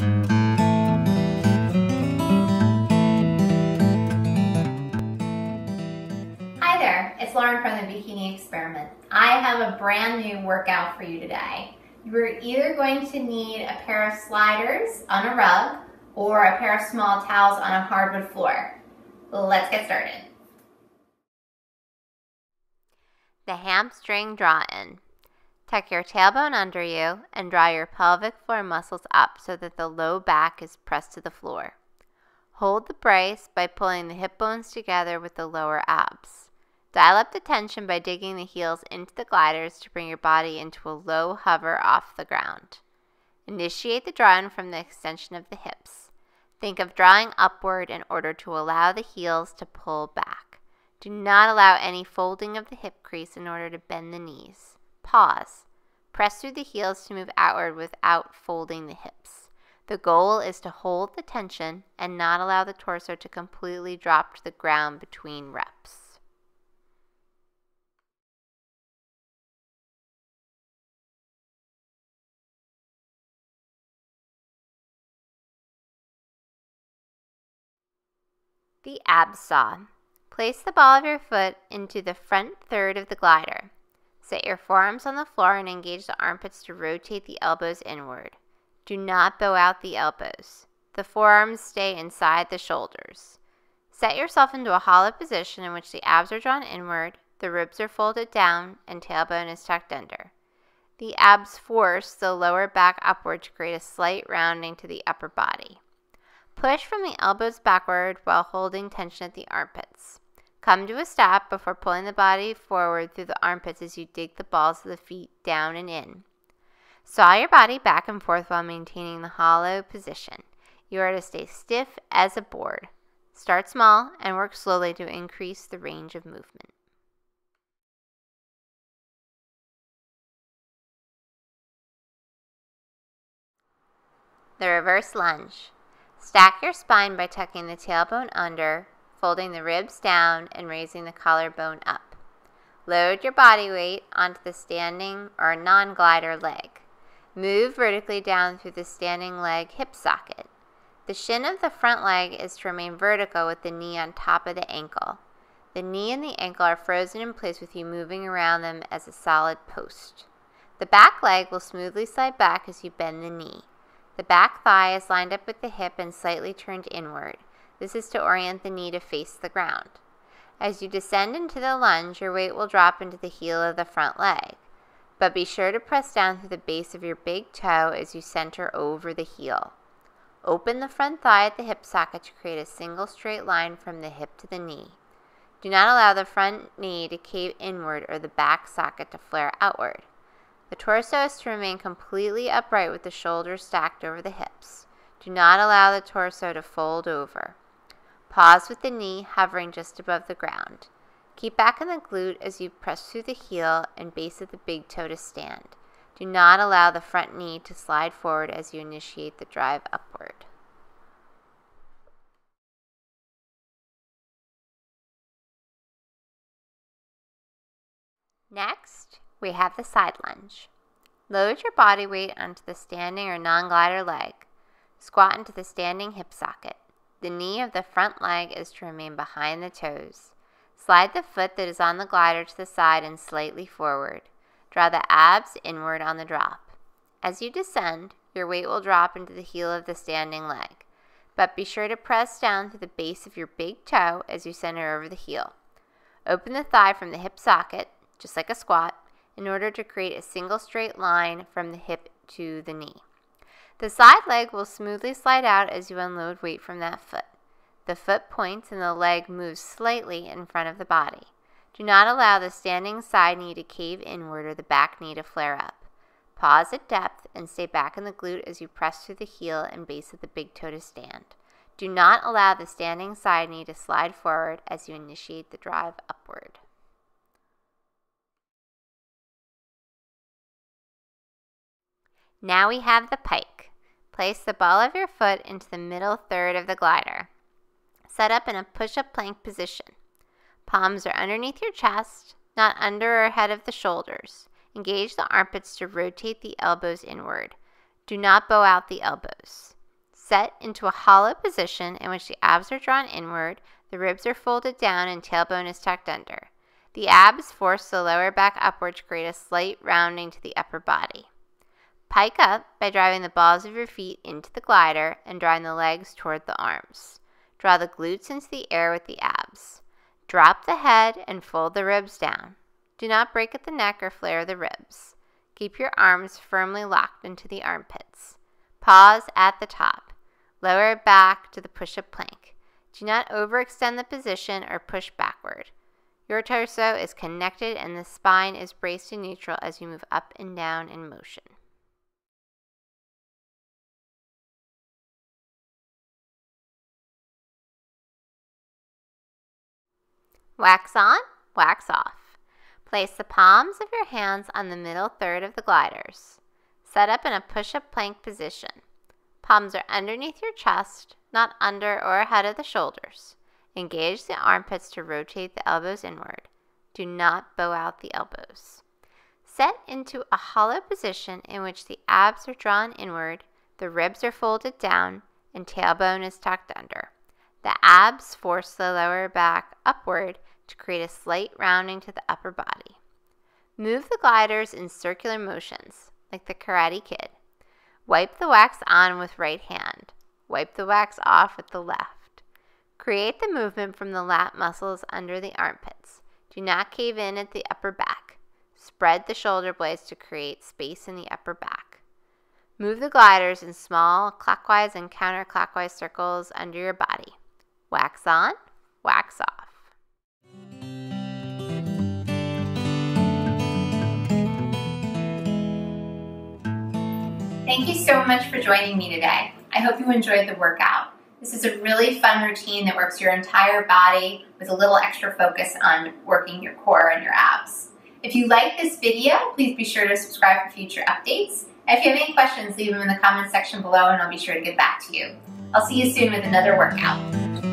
Hi there, it's Lauren from the Bikini Experiment. I have a brand new workout for you today. You're either going to need a pair of sliders on a rug or a pair of small towels on a hardwood floor. Let's get started. The hamstring draw-in. Tuck your tailbone under you and draw your pelvic floor muscles up so that the low back is pressed to the floor. Hold the brace by pulling the hip bones together with the lower abs. Dial up the tension by digging the heels into the gliders to bring your body into a low hover off the ground. Initiate the draw-in from the extension of the hips. Think of drawing upward in order to allow the heels to pull back. Do not allow any folding of the hip crease in order to bend the knees. Pause. Press through the heels to move outward without folding the hips. The goal is to hold the tension and not allow the torso to completely drop to the ground between reps. The abs saw. Place the ball of your foot into the front third of the glider. Set your forearms on the floor and engage the armpits to rotate the elbows inward. Do not bow out the elbows. The forearms stay inside the shoulders. Set yourself into a hollow position in which the abs are drawn inward, the ribs are folded down, and tailbone is tucked under. The abs force the lower back upward to create a slight rounding to the upper body. Push from the elbows backward while holding tension at the armpits. Come to a stop before pulling the body forward through the armpits as you dig the balls of the feet down and in. Saw your body back and forth while maintaining the hollow position. You are to stay stiff as a board. Start small and work slowly to increase the range of movement. The reverse lunge. Stack your spine by tucking the tailbone under, folding the ribs down, and raising the collarbone up. Load your body weight onto the standing or non-glider leg. Move vertically down through the standing leg hip socket. The shin of the front leg is to remain vertical with the knee on top of the ankle. The knee and the ankle are frozen in place with you moving around them as a solid post. The back leg will smoothly slide back as you bend the knee. The back thigh is lined up with the hip and slightly turned inward. This is to orient the knee to face the ground. As you descend into the lunge, your weight will drop into the heel of the front leg. But be sure to press down through the base of your big toe as you center over the heel. Open the front thigh at the hip socket to create a single straight line from the hip to the knee. Do not allow the front knee to cave inward or the back socket to flare outward. The torso is to remain completely upright with the shoulders stacked over the hips. Do not allow the torso to fold over. Pause with the knee hovering just above the ground. Keep back in the glute as you press through the heel and base of the big toe to stand. Do not allow the front knee to slide forward as you initiate the drive upward. Next, we have the side lunge. Load your body weight onto the standing or non-glider leg. Squat into the standing hip socket. The knee of the front leg is to remain behind the toes. Slide the foot that is on the glider to the side and slightly forward. Draw the abs inward on the drop. As you descend, your weight will drop into the heel of the standing leg, but be sure to press down through the base of your big toe as you center over the heel. Open the thigh from the hip socket, just like a squat, in order to create a single straight line from the hip to the knee. The side leg will smoothly slide out as you unload weight from that foot. The foot points and the leg moves slightly in front of the body. Do not allow the standing side knee to cave inward or the back knee to flare up. Pause at depth and stay back in the glute as you press through the heel and base of the big toe to stand. Do not allow the standing side knee to slide forward as you initiate the drive upward. Now we have the pike. Place the ball of your foot into the middle third of the glider. Set up in a push-up plank position. Palms are underneath your chest, not under or ahead of the shoulders. Engage the armpits to rotate the elbows inward. Do not bow out the elbows. Set into a hollow position in which the abs are drawn inward, the ribs are folded down, and tailbone is tucked under. The abs force the lower back upward to create a slight rounding to the upper body. Pike up by driving the balls of your feet into the glider and drawing the legs toward the arms. Draw the glutes into the air with the abs. Drop the head and fold the ribs down. Do not break at the neck or flare the ribs. Keep your arms firmly locked into the armpits. Pause at the top. Lower back to the push-up plank. Do not overextend the position or push backward. Your torso is connected and the spine is braced in neutral as you move up and down in motion. Wax on, wax off. Place the palms of your hands on the middle third of the gliders. Set up in a push-up plank position. Palms are underneath your chest, not under or ahead of the shoulders. Engage the armpits to rotate the elbows inward. Do not bow out the elbows. Set into a hollow position in which the abs are drawn inward, the ribs are folded down, and tailbone is tucked under. The abs force the lower back upward to create a slight rounding to the upper body. Move the gliders in circular motions, like the Karate Kid. Wipe the wax on with right hand. Wipe the wax off with the left. Create the movement from the lat muscles under the armpits. Do not cave in at the upper back. Spread the shoulder blades to create space in the upper back. Move the gliders in small clockwise and counterclockwise circles under your body. Wax on, wax off. Thank you so much for joining me today. I hope you enjoyed the workout. This is a really fun routine that works your entire body with a little extra focus on working your core and your abs. If you like this video, please be sure to subscribe for future updates. And if you have any questions, leave them in the comments section below and I'll be sure to get back to you. I'll see you soon with another workout.